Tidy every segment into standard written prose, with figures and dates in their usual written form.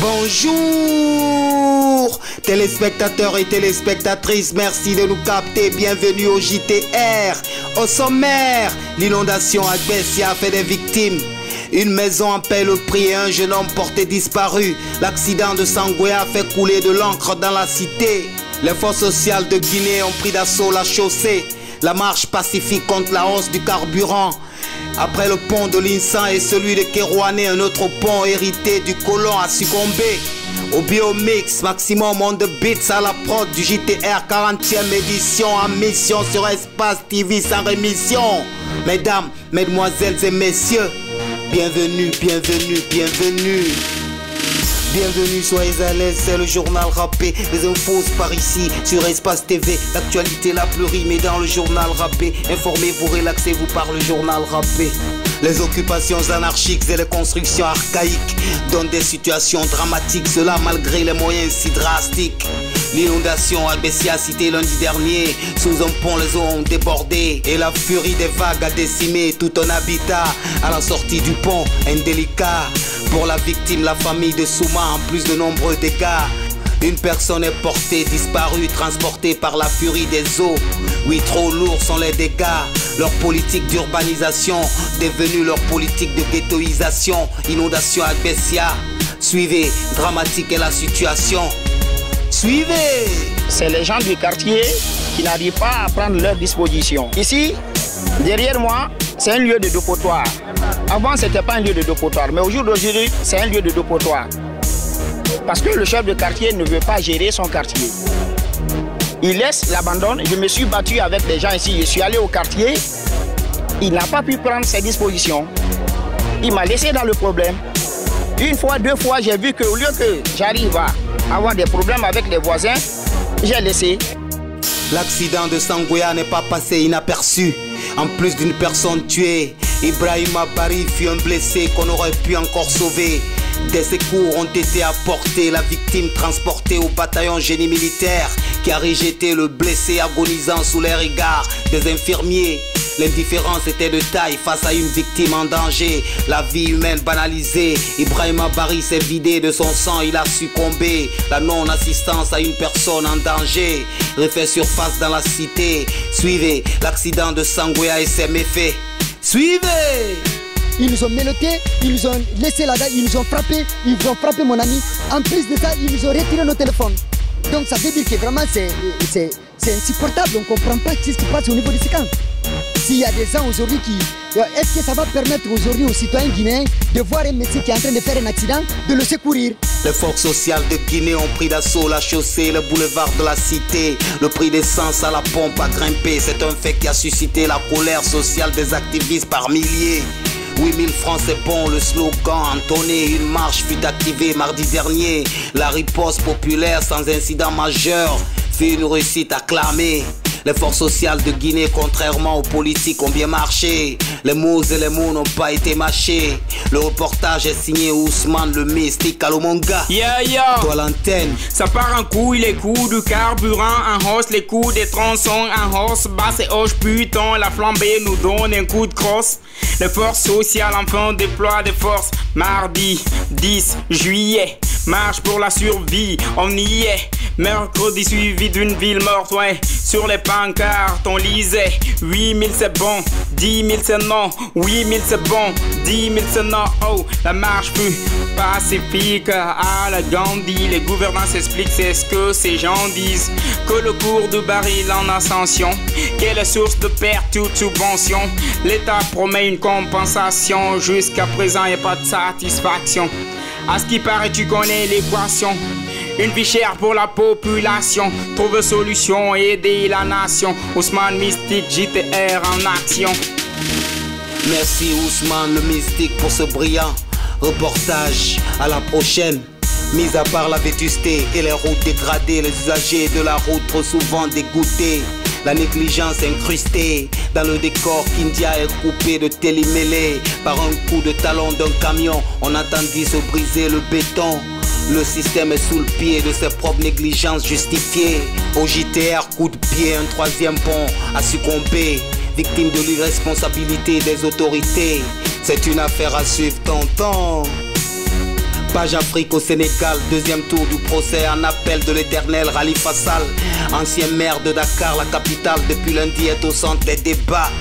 Bonjour téléspectateurs et téléspectatrices, merci de nous capter, bienvenue au JTR. Au sommaire, l'inondation à Gbessia a fait des victimes. Une maison en paie le prix et un jeune homme porté disparu. L'accident de Sangwea a fait couler de l'encre dans la cité. Les forces sociales de Guinée ont pris d'assaut la chaussée. La marche pacifique contre la hausse du carburant. Après le pont de l'Insan et celui de Kerouané, un autre pont hérité du colon a succombé. Au Biomix, maximum on the beats à la prod du JTR 40e édition en mission sur Espace TV sans rémission. Mesdames, mesdemoiselles et messieurs, bienvenue, bienvenue, bienvenue. Bienvenue, soyez à l'aise, c'est le journal rappé. Les infos par ici, sur Espace TV. L'actualité la plus rimée dans le journal rappé. Informez-vous, relaxez-vous par le journal rappé. Les occupations anarchiques et les constructions archaïques donnent des situations dramatiques, cela malgré les moyens si drastiques. L'inondation à Gbessia cité lundi dernier. Sous un pont, les eaux ont débordé et la furie des vagues a décimé tout un habitat. À la sortie du pont, indélicat. Pour la victime, la famille de Souma, en plus de nombreux dégâts. Une personne est portée, disparue, transportée par la furie des eaux. Oui, trop lourds sont les dégâts. Leur politique d'urbanisation, devenue leur politique de ghettoisation. Inondation à Gbessia. Suivez, dramatique est la situation. Suivez. C'est les gens du quartier qui n'arrivent pas à prendre leurs dispositions. Ici, derrière moi, c'est un lieu de dépotoir. Avant, ce n'était pas un lieu de dépotoir, mais au jour d'aujourd'hui, c'est un lieu de dépotoir. Parce que le chef de quartier ne veut pas gérer son quartier. Il laisse, l'abandonne. Je me suis battu avec des gens ici. Je suis allé au quartier. Il n'a pas pu prendre ses dispositions. Il m'a laissé dans le problème. Une fois, deux fois, j'ai vu qu'au lieu que j'arrive à avoir des problèmes avec les voisins, j'ai laissé. L'accident de Sangwea n'est pas passé inaperçu. En plus d'une personne tuée, Ibrahima Bari fut un blessé qu'on aurait pu encore sauver. Des secours ont été apportés, la victime transportée au bataillon génie militaire qui a rejeté le blessé agonisant sous les regards des infirmiers. L'indifférence était de taille face à une victime en danger. La vie humaine banalisée. Ibrahima Bari s'est vidé de son sang, il a succombé. La non-assistance à une personne en danger refait surface dans la cité. Suivez l'accident de Sangwea et ses méfaits. Suivez. Ils nous ont menottés, ils nous ont laissé là-bas, ils nous ont frappé mon ami. En plus de ça, ils nous ont retiré nos téléphones. Donc ça veut dire que vraiment c'est insupportable, on ne comprend pas ce qui se passe au niveau de ces camps. S'il y a des gens aujourd'hui qui... Est-ce que ça va permettre aujourd'hui aux citoyens guinéens de voir un monsieur qui est en train de faire un accident, de le secourir? Les forces sociales de Guinée ont pris d'assaut la chaussée, le boulevard de la cité. Le prix d'essence à la pompe a grimpé. C'est un fait qui a suscité la colère sociale des activistes par milliers. 8000 francs c'est bon, le slogan entonné. Une marche fut activée mardi dernier. La riposte populaire sans incident majeur fut une réussite acclamée. Les forces sociales de Guinée, contrairement aux politiques, ont bien marché. Les mots et les mots n'ont pas été mâchés. Le reportage est signé Ousmane le mystique Alomonga. Toi l'antenne. Ça part en couille, les coûts du carburant en hausse, les coûts des tronçons en hausse. Basse et hoche, putain, la flambée nous donne un coup de crosse. Les forces sociales enfin déploient des forces. Mardi 10 juillet, marche pour la survie, on y est. Mercredi suivi d'une ville morte, ouais. Sur les pancartes on lisait 8000 c'est bon, 10 000 c'est non. 8000 c'est bon, 10 000 c'est non. Oh, la marche fut pacifique à la Gandhi. Les gouvernants s'expliquent, c'est ce que ces gens disent. Que le cours de baril en ascension, quelle est source de perte, toute subvention. L'État promet une compensation, jusqu'à présent y a pas de satisfaction. À ce qui paraît tu connais l'équation. Une vie chère pour la population. Trouve solution, aider la nation. Ousmane Mystique, JTR en action. Merci Ousmane le mystique pour ce brillant reportage. À la prochaine. Mis à part la vétusté et les routes dégradées, les usagers de la route trop souvent dégoûtés. La négligence incrustée dans le décor, Kindia est coupé de télémêlés. Par un coup de talon d'un camion, on attendit se briser le béton. Le système est sous le pied de ses propres négligences justifiées. Au JTR, coup de pied, un troisième pont a succombé. Victime de l'irresponsabilité des autorités. C'est une affaire à suivre, tonton. Page Afrique au Sénégal, deuxième tour du procès en appel de l'éternel Khalifa Sall. Ancien maire de Dakar, la capitale, depuis lundi est au centre des débats.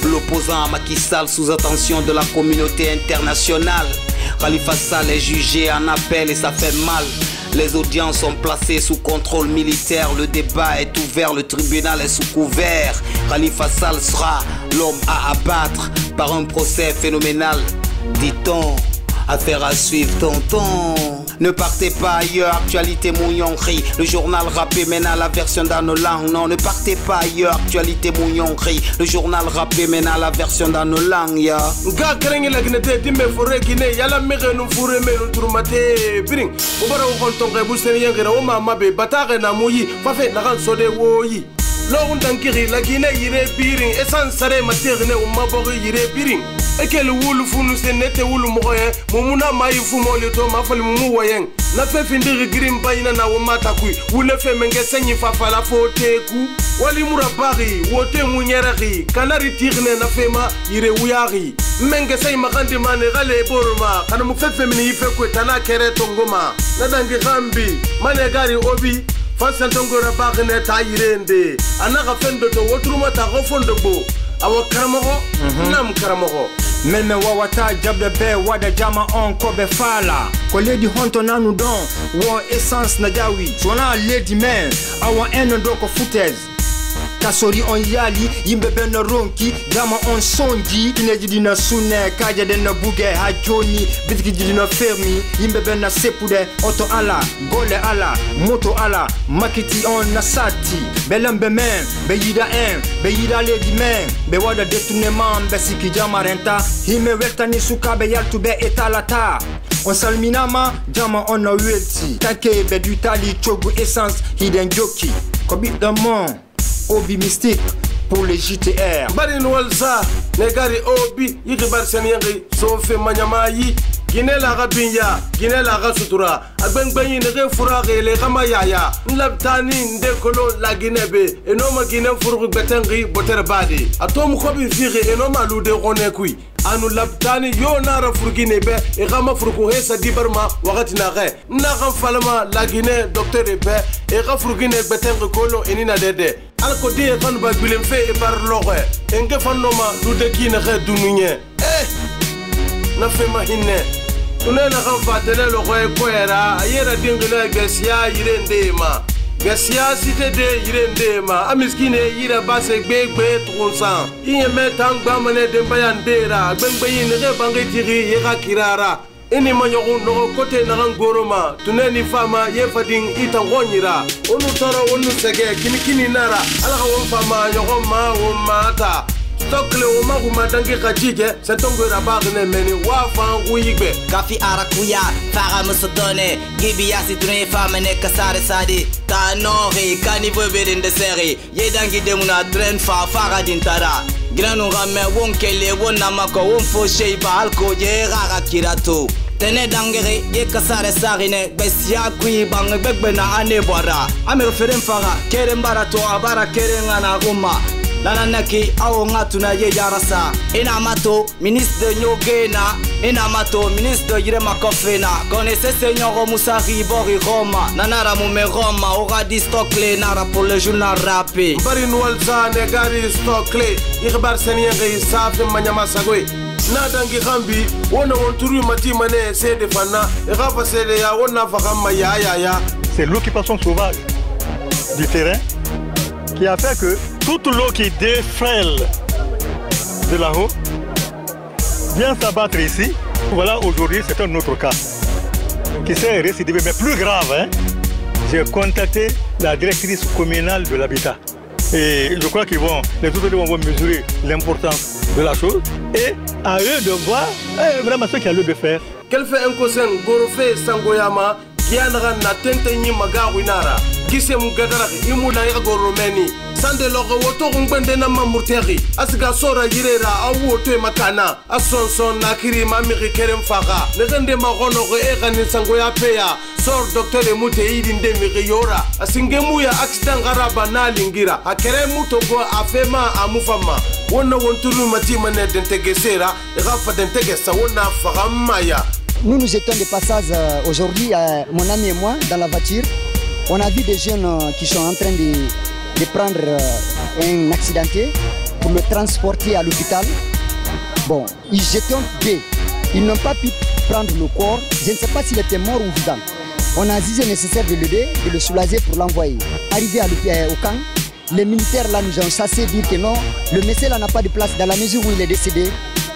L'opposant à Macky Sall sous attention de la communauté internationale. Khalifa Sall est jugé en appel et ça fait mal. Les audiences sont placées sous contrôle militaire. Le débat est ouvert, le tribunal est sous couvert. Khalifa Sall sera l'homme à abattre par un procès phénoménal, dit-on. Affaire à suivre, tonton. Ne partez pas ailleurs, actualité mouillonnerie. Le journal rappé mena la version dans nos langues. Non, ne partez pas ailleurs, actualité mouillonnerie. Le journal rappé mena la version dans nos langues, ya. Nga kerengi la ginete dimbe fore gine yala mege no fure me no turmate biring. Obara o kontonge bu seniyengera o mama be batare na muyi fafe na kan sode woyi. L'on tankiri la Guinée yire biring et sans sare materne ou mabori yire biring. Et quel woulu funu se nete woulu moyen mumuna mai fumo le to ma fali mumu wayen na fe findiri grim bayina na wo matakui wule fe menge senyi fafa la foteku wali murabari wote munyerari kanari tirne na fema yire wuyari menge sey makandi mane gale borma kana mu fe femini ife ko tana kere tongoma na dangi gambi mane gari obi Fansantongora bagene ta yirende anaka fendo to wotruma ta gofondo bo awa karamogo nam karamogo Meme wawata jabde be wada jama on kobe fala ko lady honto nanu don wo essence na jawi sona lady man awa eno do ko footers kasori on yali yimbe ben ronki jama on sonji ineji dina sune kaja den na buge ha joni bitki dina fermi yimbe ben na sepude auto ala gole ala moto ala makiti on na sati belembe men be yida lady men be wada détournement be siki jama renta hime weltani sukabe yaltube etalata on salminama jama on na welti take be du tali chogu essence hidden joki kobi damon Obi mystique pour les JTR. Bari Nwalza, negari Obi, yikibar senyengi, sofe manyamayi, Guinée la rabinya, Guinée la rasutura, agbenyi nege furage le kama yaya, nlabtani ndekolo la Guinée enoma Guinée furu betengi botere badi, atom kobi firi enoma lude ronekui. Anu labtani yo nara furugine be e gama furugu hesa dibarma wakati na ge na gam falma la Guinée docteur be e ga furugine betengi kolo enina dede alko die kan ba bilim fe e bar loxe enge fannoma du de ki na xe dununye na fe mahine tunena kan fatele loxe ko era ayera dingila gesia yirende ma gesia cité de yirende ma amiskine yira base gbegbe tronsan iye metan gbamane de bayandera gbengbe yine ge bangi tiri yega kirara ini manyogu no kote na ngoroma tuneni fama ye fading itangonyira onu toro onu sege kinikini nara ala won fama nyogoma o mata stokle o maguma dangi kajije setongora bagne meni wa fan uyigbe kafi arakuya fara musodone gibi asitune fama ne kasare sadi tanori kanivo berinde seri ye dangi demuna tren fa fara dintara granu game wonkele wonamako wonfo sheiba alko ye rara kirato tene dangere ye kasare sarine besia kui bang begbena ane bora ame referem fara kerem barato abara kerengana goma lananaki awo ngatuna ye yarasa inamato ministre de nyogena inamato ministre de yire makofena connaissez seigneur musari bori roma nanara mume roma ora di stokle nara pour le journal rappé bari nwalza ne gari stokle ikhbar seniyenge safe manyama sagwe nadangi gambi wona wonturu mati mane sede fana e gafa sede ya wona fakama ya c'est l'occupation sauvage du terrain qui a fait que toute l'eau qui défrêle de là-haut vient s'abattre ici. Voilà, aujourd'hui, c'est un autre cas qui s'est récidivé, mais plus grave. Hein? J'ai contacté la directrice communale de l'habitat. Et je crois qu'ils vont, les autorités vont mesurer l'importance de la chose et à eux de voir vraiment ce qu'il y a lieu de faire. Quel fait un cousin Gorofe Sangoyama qui a na tentenyi magawinara kise mugadara imuna ya goromeni sande logo woto ngbende na mamurteri asiga sora yirera awoto makana asonson nakiri mamiri kerem faga negende magono go egani Sangoya peya sor docteur emute idinde migiyora asingemu ya accident garaba na lingira akere muto go afema amufama wonna wonturu mati mane dentegesera gafa dentegesa wonna fagamaya nous étions de passage aujourd'hui, mon ami et moi, dans la voiture. On a vu des jeunes qui sont en train de prendre un accidenté pour le transporter à l'hôpital. Bon, ils étaient deux. Ils n'ont pas pu prendre le corps. Je ne sais pas s'il était mort ou vivant. On a jugé nécessaire de l'aider, de le soulager pour l'envoyer. Arrivé au camp, les militaires là nous ont chassé, dire que non, le monsieur là n'a pas de place dans la mesure où il est décédé.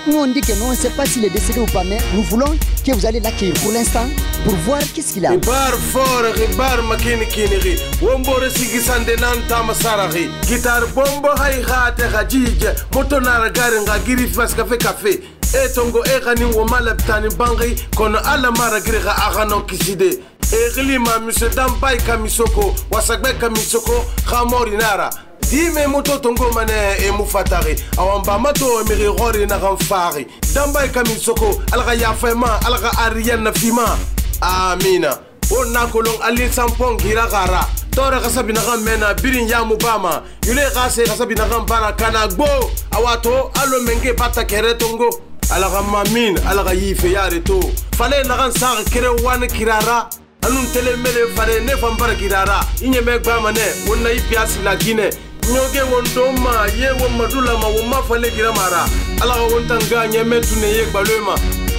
Nous on dit que non, on ne sait pas s'il est décédé ou pas, mais nous voulons que vous allez l'accueillir pour l'instant pour voir qu'est-ce qu'il a. Ribar fort, ribar makini kiniri, wombore sigisande nanta masarari, guitare bombo hay hate hajije, moto naragare ngagiri fas café. Etongo egani womala tani bangi kono ala mara grega agano kiside. Eglima monsieur Dambay Kamisoko, wasagbe Kamisoko, Khamori Nara. Dime moto tongo mane e mufatari awamba mato emiri gori na gamfari Dambay Kamisoko alga yafema alga ariyan na fima amina onna kolong ali sampong hiragara tora kasabina gamena birin ya mubama yule gase kasabina gambana kana gbo awato alo menge bata kere tongo alga mamin alga yife yare to fale na gan sa kere wan kirara anun telemele fare ne fambara kirara inye megba mane wonna ipiasi la Guinée nyoge wondoma ye womadula ma woma fale giramara ala wontanga nyeme tune ye balema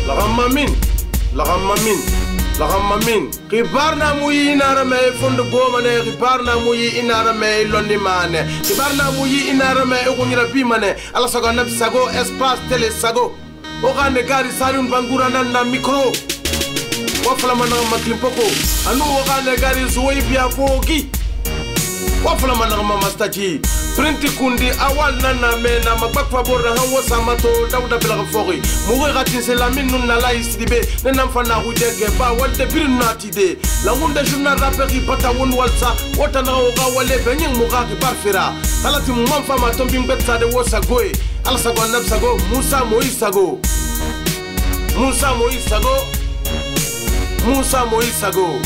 la gamamin kibarna muyi inara me fondo goma ne kibarna muyi inara me londi mane kibarna muyi inara me okunyira bimane ala sago nab sago espace télé sago ogane gari salun bangura nan na micro wafala mana maklimpoko anu ogane gari zuwi bia fogi wafala mana mastaji printi kundi awal nana mena magbakwa borra hanwo samato dawda bila fogi muwe gatin se la min nun na la isdibe nenam fana hudege ba walde birin natide la wonde journal raperi bata won walsa wota na oga wale benyin muga ki barfira talati mum fama tombi mbetsa de wosa goe ala sago nab sago Musa Moïse sago